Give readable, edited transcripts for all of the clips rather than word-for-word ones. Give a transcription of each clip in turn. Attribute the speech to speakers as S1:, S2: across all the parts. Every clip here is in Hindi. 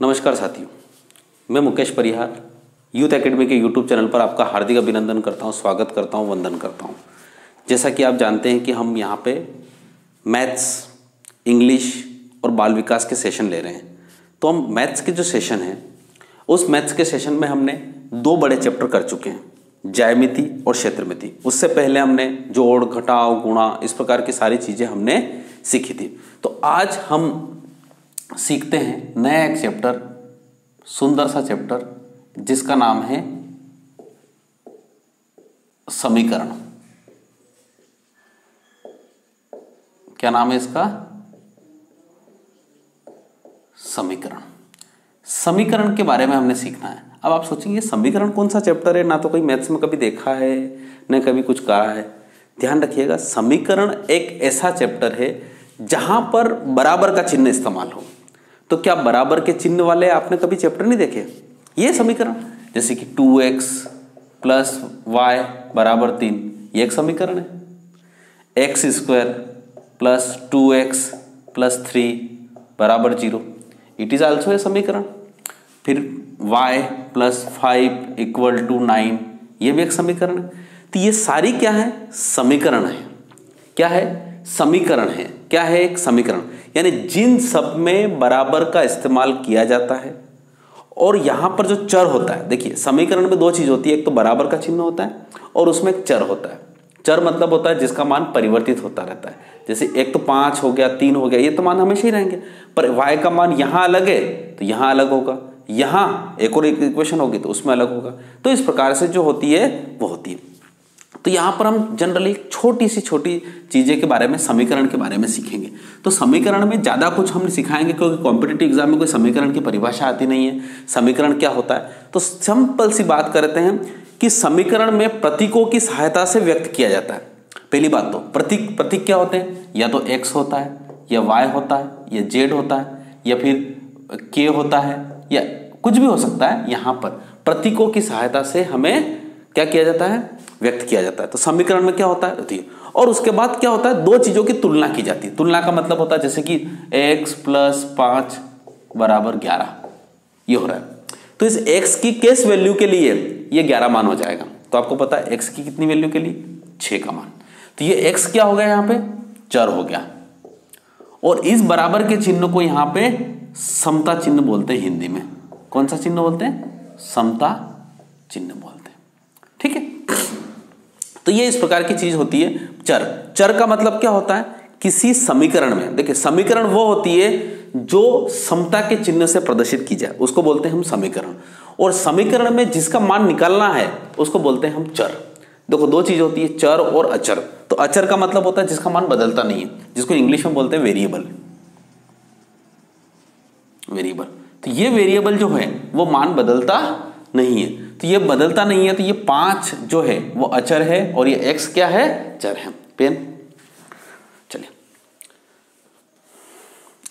S1: नमस्कार साथियों, मैं मुकेश परिहार यूथ एकेडमी के यूट्यूब चैनल पर आपका हार्दिक अभिनंदन करता हूं, स्वागत करता हूं, वंदन करता हूं। जैसा कि आप जानते हैं कि हम यहां पे मैथ्स, इंग्लिश और बाल विकास के सेशन ले रहे हैं। तो हम मैथ्स के जो सेशन हैं, उस मैथ्स के सेशन में हमने दो बड़े चैप्टर कर चुके हैं, ज्यामिति और क्षेत्रमिति। उससे पहले हमने जोड़, घटाव, गुणा, इस प्रकार की सारी चीज़ें हमने सीखी थी। तो आज हम सीखते हैं नया एक चैप्टर, सुंदर सा चैप्टर, जिसका नाम है समीकरण। क्या नाम है इसका? समीकरण। समीकरण के बारे में हमने सीखना है। अब आप सोचेंगे समीकरण कौन सा चैप्टर है, ना तो कोई मैथ्स में कभी देखा है न कभी कुछ कहा है। ध्यान रखिएगा, समीकरण एक ऐसा चैप्टर है जहां पर बराबर का चिन्ह इस्तेमाल हो। तो क्या बराबर के चिन्ह वाले आपने कभी चैप्टर नहीं देखे? ये समीकरण, जैसे कि 2x + y = 3, ये एक समीकरण है। x² + 2x + 3 = 0, it is also a समीकरण। फिर y + 5 = 9, ये भी एक समीकरण है। तो ये सारी क्या है? समीकरण है। क्या है? समीकरण है। क्या है? एक समीकरण, यानी जिन सब में बराबर का इस्तेमाल किया जाता है और यहां पर जो चर होता है। देखिए, समीकरण में दो चीज होती है, एक तो बराबर का चिन्ह होता है और उसमें एक चर होता है। चर मतलब होता है जिसका मान परिवर्तित होता रहता है। जैसे एक तो 5 हो गया, 3 हो गया, ये तो मान हमेशा ही रहेंगे, पर y का मान यहां अलग है तो यहां अलग होगा, यहां एक और इक्वेशन होगी तो उसमें अलग होगा। तो इस प्रकार से जो होती है वो होती है। तो यहाँ पर हम जनरली छोटी चीज़ें के बारे में, समीकरण के बारे में सीखेंगे। तो समीकरण में ज़्यादा कुछ हम सिखाएंगे क्योंकि कॉम्पिटिटिव एग्जाम में कोई समीकरण की परिभाषा आती नहीं है। समीकरण क्या होता है, तो सिंपल सी बात करते हैं कि समीकरण में प्रतीकों की सहायता से व्यक्त किया जाता है। पहली बात तो प्रतीक क्या होते हैं? या तो x होता है, या y होता है, या z होता है, या फिर k होता है, या कुछ भी हो सकता है। यहाँ पर प्रतीकों की सहायता से हमें क्या किया जाता है? व्यक्त किया जाता है। तो समीकरण में क्या होता है? और उसके बाद क्या होता है? दो चीजों की तुलना की जाती है। तुलना का मतलब होता है जैसे कि x + 5 = 11, ये हो रहा है। तो इस x की केस वैल्यू के लिए ये 11 मान हो जाएगा। तो आपको पता है x की कितनी वैल्यू के लिए? 6 का मान। तो ये x क्या हो गया? यहाँ पे चर हो गया। और इस बराबर के चिन्ह को यहाँ पे समता चिन्ह बोलते हैं हिंदी में। कौन सा चिन्ह बोलते हैं? समता चिन्ह बोलते हैं। ठीक है। तो ये इस प्रकार की चीज होती है चर। चर का मतलब क्या होता है? किसी समीकरण में, देखिए समीकरण वो होती है जो समता के चिन्ह से प्रदर्शित की जाए, उसको बोलते हैं हम समीकरण। और समीकरण में जिसका मान निकालना है उसको बोलते हैं हम चर। देखो, दो चीज होती है, चर और अचर। तो अचर का मतलब होता है जिसका मान बदलता नहीं है, जिसको इंग्लिश में बोलते हैं वेरिएबल। तो ये वेरिएबल जो है वो मान बदलता नहीं है। तो ये बदलता नहीं है, तो ये 5 जो है वो अचर है और ये x क्या है? चर है। पेन, चलिए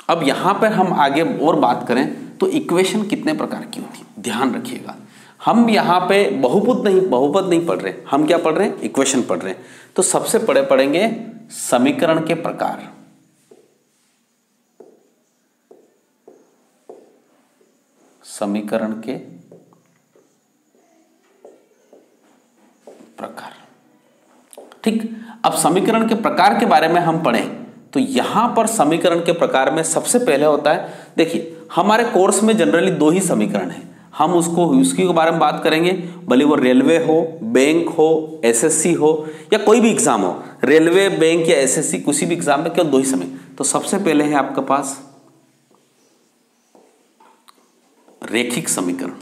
S1: अब यहां पर हम आगे और बात करें तो इक्वेशन कितने प्रकार की होती है। ध्यान रखिएगा, हम यहां पे बहुपद नहीं पढ़ रहे, हम क्या पढ़ रहे हैं? इक्वेशन पढ़ रहे हैं। तो सबसे पढ़ेंगे समीकरण के प्रकार। समीकरण के प्रकार। ठीक। अब समीकरण के प्रकार के बारे में हम पढ़ें तो यहां पर समीकरण के प्रकार में सबसे पहले होता है, देखिए हमारे कोर्स में जनरली 2 ही समीकरण है। हम उसके बारे में बात करेंगे, भले वो रेलवे हो, बैंक हो, एसएससी हो या कोई भी एग्जाम हो। रेलवे, बैंक या एसएससी, किसी भी एग्जाम में केवल 2 ही समीकरण। तो सबसे पहले है आपके पास रेखिक समीकरण।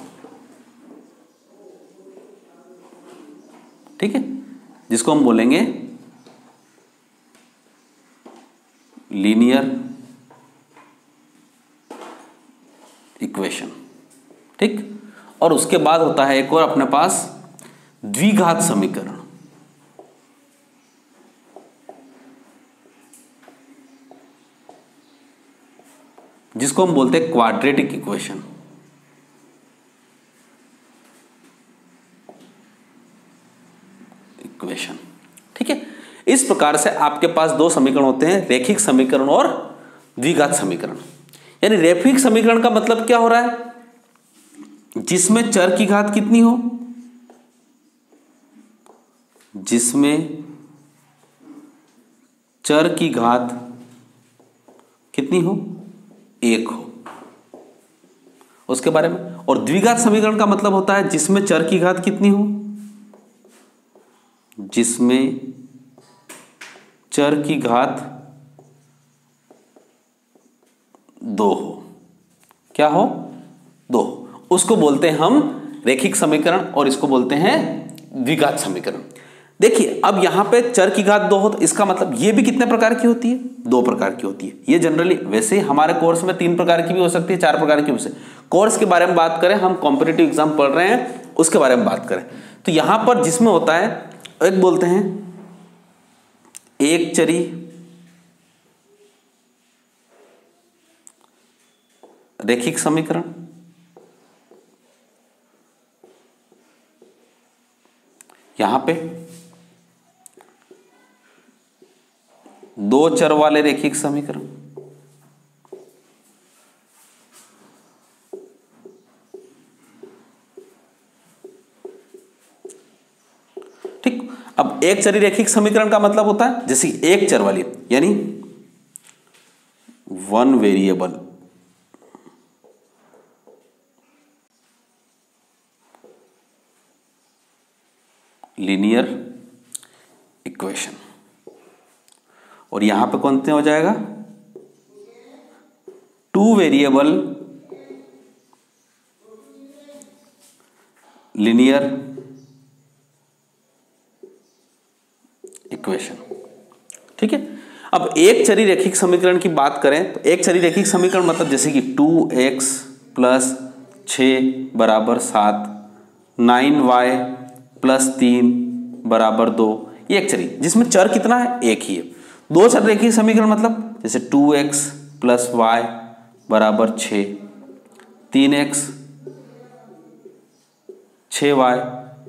S1: ठीक है, जिसको हम बोलेंगे लीनियर इक्वेशन। ठीक। और उसके बाद होता है एक और अपने पास द्विघात समीकरण। जिसको हम बोलते हैं क्वाड्रेटिक इक्वेशन। ठीक है। इस प्रकार से आपके पास 2 समीकरण होते हैं, रेखिक समीकरण और द्विघात समीकरण। यानी रैखिक समीकरण का मतलब क्या हो रहा है, जिसमें चर की घात कितनी हो, जिसमें चर की घात कितनी हो, 1 हो, उसके बारे में। और द्विघात समीकरण का मतलब होता है जिसमें चर की घात कितनी हो, जिसमें चर की घात 2 हो। क्या हो, 2, उसको बोलते हैं हम रैखिक समीकरण और इसको बोलते हैं द्विघात समीकरण। देखिए अब यहां पे चर की घात 2 हो तो इसका मतलब ये भी कितने प्रकार की होती है, 2 प्रकार की होती है। ये जनरली वैसे हमारे कोर्स में 3 प्रकार की भी हो सकती है, 4 प्रकार की भी हो सकती है। कोर्स के बारे में बात करें, हम कॉम्पिटिटिव एग्जाम पढ़ रहे हैं उसके बारे में बात करें, तो यहां पर जिसमें होता है एक बोलते हैं एक चरी रैखिक समीकरण, यहां पे 2 चर वाले रैखिक समीकरण, ठीक। अब एक चरी रैखिक समीकरण का मतलब होता है जैसे एक चर वाली यानी 1 वेरिएबल लीनियर इक्वेशन, और यहां पे कौन से हो जाएगा 2 वेरिएबल लीनियर इक्वेशन, ठीक है। अब एक चरी रैखिक समीकरण की बात करें तो एक चरी रैखिक समीकरण मतलब जैसे कि 2x + 6 = 7, 9y + 3 = 2, ये एक चरी जिसमें चर कितना है, एक ही है। 2 चर रैखिक समीकरण मतलब जैसे 2x + y = 6, 3x 6y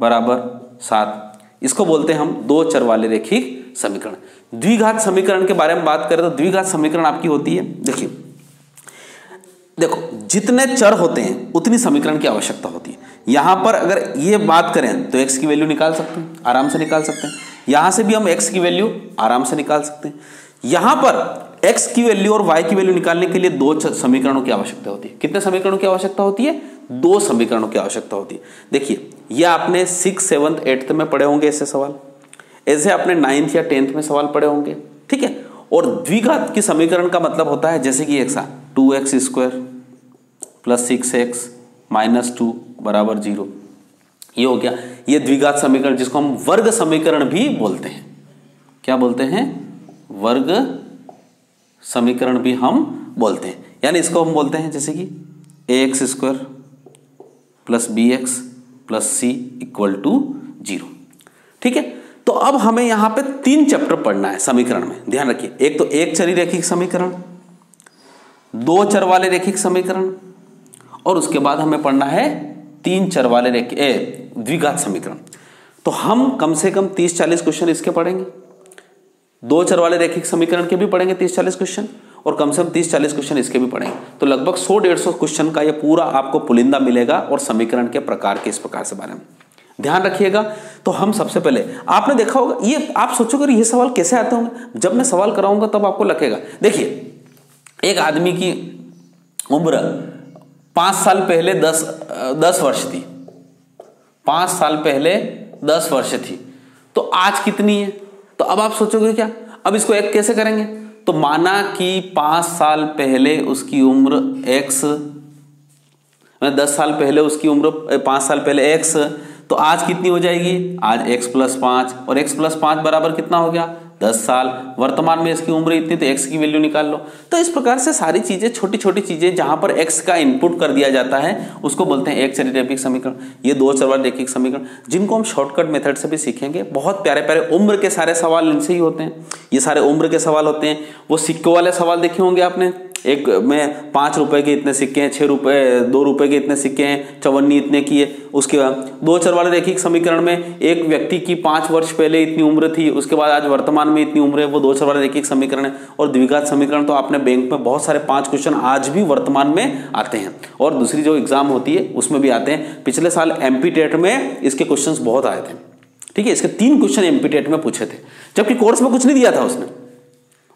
S1: = 7, इसको बोलते हैं हम 2 चर वाले रैखिक समीकरण। द्विघात समीकरण के बारे में बात करें तो द्विघात समीकरण आपकी होती है, देखिए देखो जितने चर होते हैं उतनी समीकरण की आवश्यकता होती है। यहां पर अगर ये बात करें तो x की वैल्यू निकाल सकते हैं, आराम से निकाल सकते हैं। यहां से भी हम x की वैल्यू आराम से निकाल सकते हैं। यहां पर x की वैल्यू और y की वैल्यू निकालने के लिए 2 समीकरणों की आवश्यकता होती है। कितने समीकरणों की आवश्यकता होती है, 2 समीकरणों की आवश्यकता होती है। देखिए ये आपने 6th 7th 8th में पढ़े होंगे ऐसे सवाल, ऐसे आपने 9th या 10th में सवाल पढ़े होंगे, ठीक है। और द्विघात की समीकरण का मतलब होता है जैसे कि 2x² + 6x - 2 = 0, ये हो गया। ये द्विघात समीकरण जिसको हम वर्ग समीकरण भी बोलते हैं। क्या बोलते हैं, वर्ग समीकरण भी हम बोलते हैं। यानी इसको हम बोलते हैं जैसे कि ax² + bx + c = 0, ठीक है। तो अब हमें यहां पे 3 चैप्टर पढ़ना है समीकरण में, ध्यान रखिए। एक तो एक चरी रैखिक समीकरण, 2 चर वाले रैखिक समीकरण, और उसके बाद हमें पढ़ना है 3 चर वाले द्विघात समीकरण। तो हम कम से कम 30-40 क्वेश्चन इसके पढ़ेंगे, 2 चर वाले रैखिक समीकरण के भी पढ़ेंगे 30-40 क्वेश्चन, और कम से कम 30-40 क्वेश्चन इसके भी पढ़ेंगे। तो लगभग 100-150 क्वेश्चन का ये पूरा आपको पुलिंदा मिलेगा, और समीकरण के प्रकार के इस प्रकार से बारे में ध्यान रखिएगा। तो हम सबसे पहले, आपने देखा होगा, ये आप सोचोगे ये सवाल कैसे आते होंगे, जब मैं सवाल कराऊंगा तब आपको लगेगा। देखिए एक आदमी की उम्र 5 साल पहले 10 वर्ष थी, 5 साल पहले 10 वर्ष थी, तो आज कितनी है। तो अब आप सोचोगे क्या, अब इसको एक कैसे करेंगे। तो माना कि 5 साल पहले उसकी उम्र x, 10 साल पहले उसकी उम्र 5 साल पहले x, तो आज कितनी हो जाएगी, आज x + 5, और x + 5 बराबर कितना हो गया, 10 साल। वर्तमान में इसकी उम्र इतनी, तो x की वैल्यू निकाल लो। तो इस प्रकार से सारी चीजें, छोटी छोटी चीजें जहां पर x का इनपुट कर दिया जाता है उसको बोलते हैं एक चरी रैखिक समीकरण। ये 2 चर वाले रैखिक समीकरण जिनको हम शॉर्टकट मेथड से भी सीखेंगे। बहुत प्यारे प्यारे उम्र के सारे सवाल इनसे ही होते हैं, ये सारे उम्र के सवाल होते हैं। वो सिक्कों वाले सवाल देखे होंगे आपने, एक में 5 रुपए के इतने सिक्के हैं, 6 रुपए 2 रुपए के इतने सिक्के हैं, चवन्नी इतने की है। उसके बाद 2 चर वाले रैखिक समीकरण में एक व्यक्ति की 5 वर्ष पहले इतनी उम्र थी, उसके बाद आज वर्तमान में इतनी उम्र है, वो 2 अक्षर वाला एक समीकरण है। और द्विघात समीकरण तो आपने बैंक में बहुत सारे 5 क्वेश्चन आज भी वर्तमान में आते हैं, और दूसरी जो एग्जाम होती है उसमें भी आते हैं। पिछले साल एमपी टेट में इसके क्वेश्चंस बहुत आए थे, ठीक है। इसके 3 क्वेश्चन एमपी टेट में पूछे थे, जबकि कोर्स में कुछ नहीं दिया था उसने,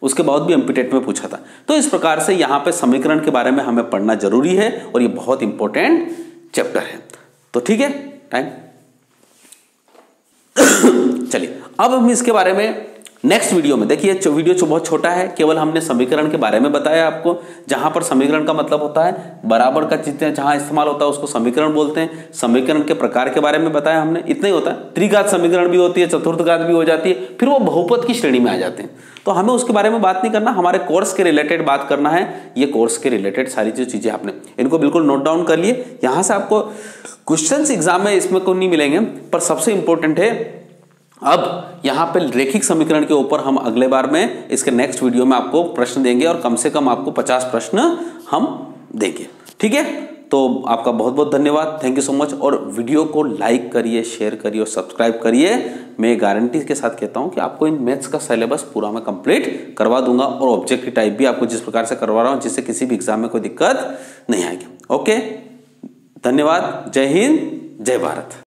S1: उसके बाद भी एमपी टेट में पूछा था। तो इस प्रकार से यहाँ पे समीकरण के बारे में हमें पढ़ना जरूरी है, और ये बहुत इंपॉर्टेंट चैप्टर है। तो ठीक है, टाइम चलिए अब हम इसके बारे में नेक्स्ट वीडियो में, देखिए वीडियो बहुत छोटा है, केवल हमने समीकरण के बारे में बताया आपको। जहां पर समीकरण का मतलब होता है बराबर का चिन्ह जहां इस्तेमाल होता है उसको समीकरण बोलते हैं। समीकरण के प्रकार के बारे में बताया हमने, इतना ही होता है। त्रिघात समीकरण भी होती है, चतुर्थ घात भी हो जाती है, फिर वो बहुपद की श्रेणी में आ जाते हैं। तो हमें उसके बारे में बात नहीं करना, हमारे कोर्स के रिलेटेड बात करना है। ये कोर्स के रिलेटेड सारी जो चीजें आपने इनको बिल्कुल नोट डाउन कर लिए। यहां से आपको क्वेश्चन एग्जाम में इसमें को नहीं मिलेंगे, पर सबसे इंपॉर्टेंट है अब यहां पे रेखिक समीकरण के ऊपर हम अगले बार में इसके नेक्स्ट वीडियो में आपको प्रश्न देंगे, और कम से कम आपको 50 प्रश्न हम देंगे, ठीक है। तो आपका बहुत बहुत धन्यवाद, थैंक यू सो मच। और वीडियो को लाइक करिए, शेयर करिए और सब्सक्राइब करिए। मैं गारंटी के साथ कहता हूं कि आपको इन मैथ्स का सिलेबस पूरा मैं कंप्लीट करवा दूंगा, और ऑब्जेक्टिव टाइप भी आपको जिस प्रकार से करवा रहा हूं, जिससे किसी भी एग्जाम में कोई दिक्कत नहीं आएगी। ओके, धन्यवाद, जय हिंद, जय भारत।